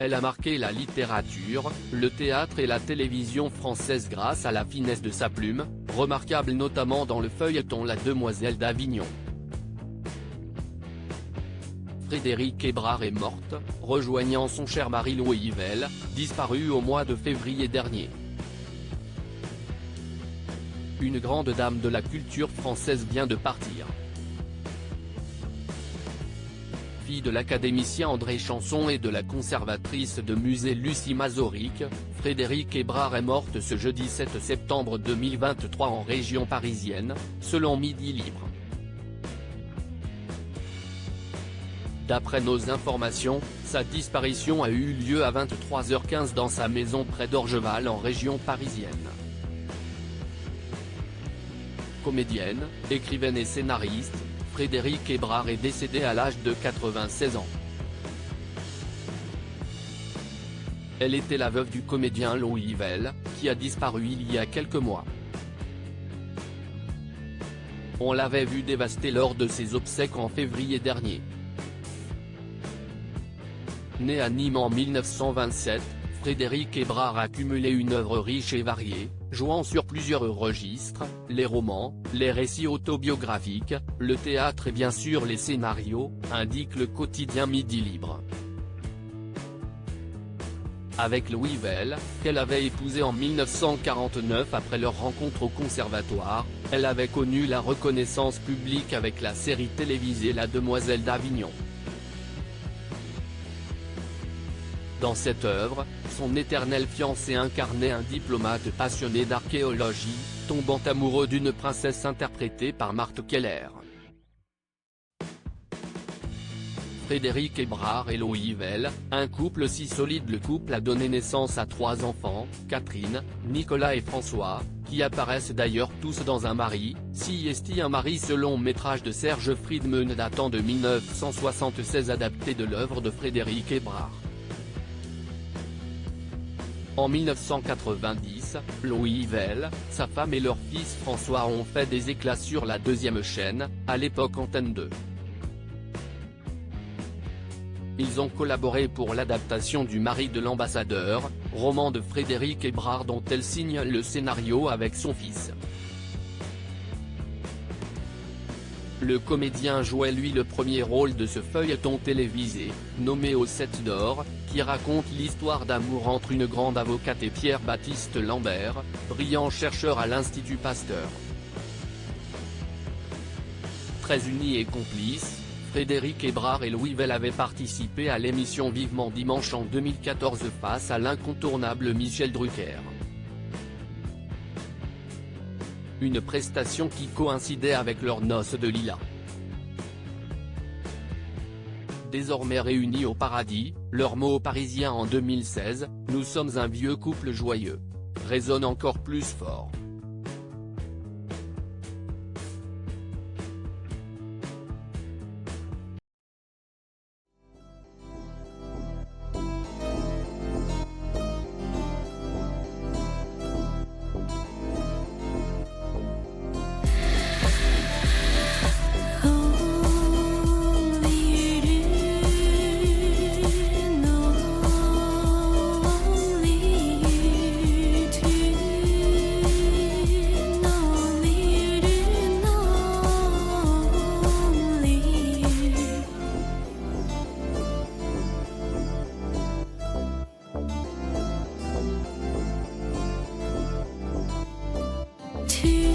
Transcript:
Elle a marqué la littérature, le théâtre et la télévision française grâce à la finesse de sa plume, remarquable notamment dans le feuilleton La Demoiselle d'Avignon. Frédérique Hébrard est morte, rejoignant son cher mari Louis Yvel, disparu au mois de février dernier. Une grande dame de la culture française vient de partir. Fille de l'académicien André Chanson et de la conservatrice de musée Lucie Mazoric, Frédérique Hébrard est morte ce jeudi 7 septembre 2023 en région parisienne, selon Midi Libre. D'après nos informations, sa disparition a eu lieu à 23h15 dans sa maison près d'Orgeval en région parisienne. Comédienne, écrivaine et scénariste, Frédérique Hébrard est décédée à l'âge de 96 ans. Elle était la veuve du comédien Louis Yvel, qui a disparu il y a quelques mois. On l'avait vu dévasté lors de ses obsèques en février dernier. Née à Nîmes en 1927, Frédérique Hébrard a cumulé une œuvre riche et variée, jouant sur plusieurs registres, les romans, les récits autobiographiques, le théâtre et bien sûr les scénarios, indique le quotidien Midi Libre. Avec Louis Yvel, qu'elle avait épousé en 1949 après leur rencontre au conservatoire, elle avait connu la reconnaissance publique avec la série télévisée La Demoiselle d'Avignon. Dans cette œuvre, son éternel fiancé incarnait un diplomate passionné d'archéologie, tombant amoureux d'une princesse interprétée par Marthe Keller. Frédérique Hébrard et Louis Yvel, un couple si solide. Le couple a donné naissance à 3 enfants, Catherine, Nicolas et François, qui apparaissent d'ailleurs tous dans Un mari, si est un mari, ce long métrage de Serge Friedman datant de 1976 adapté de l'œuvre de Frédérique Hébrard. En 1990, Louis Yvel, sa femme et leur fils François ont fait des éclats sur la deuxième chaîne, à l'époque Antenne 2. Ils ont collaboré pour l'adaptation du Mari de l'ambassadeur, roman de Frédérique Hébrard dont elle signe le scénario avec son fils. Le comédien jouait lui le premier rôle de ce feuilleton télévisé, nommé Aux 7 d'or, qui raconte l'histoire d'amour entre une grande avocate et Pierre-Baptiste Lambert, brillant chercheur à l'Institut Pasteur. Très unis et complices, Frédérique Hébrard et Louis Yvel avaient participé à l'émission Vivement Dimanche en 2014 face à l'incontournable Michel Drucker. Une prestation qui coïncidait avec leurs noces de lilas. Désormais réunis au paradis, leur mot parisien en 2016, « Nous sommes un vieux couple joyeux », résonne encore plus fort. To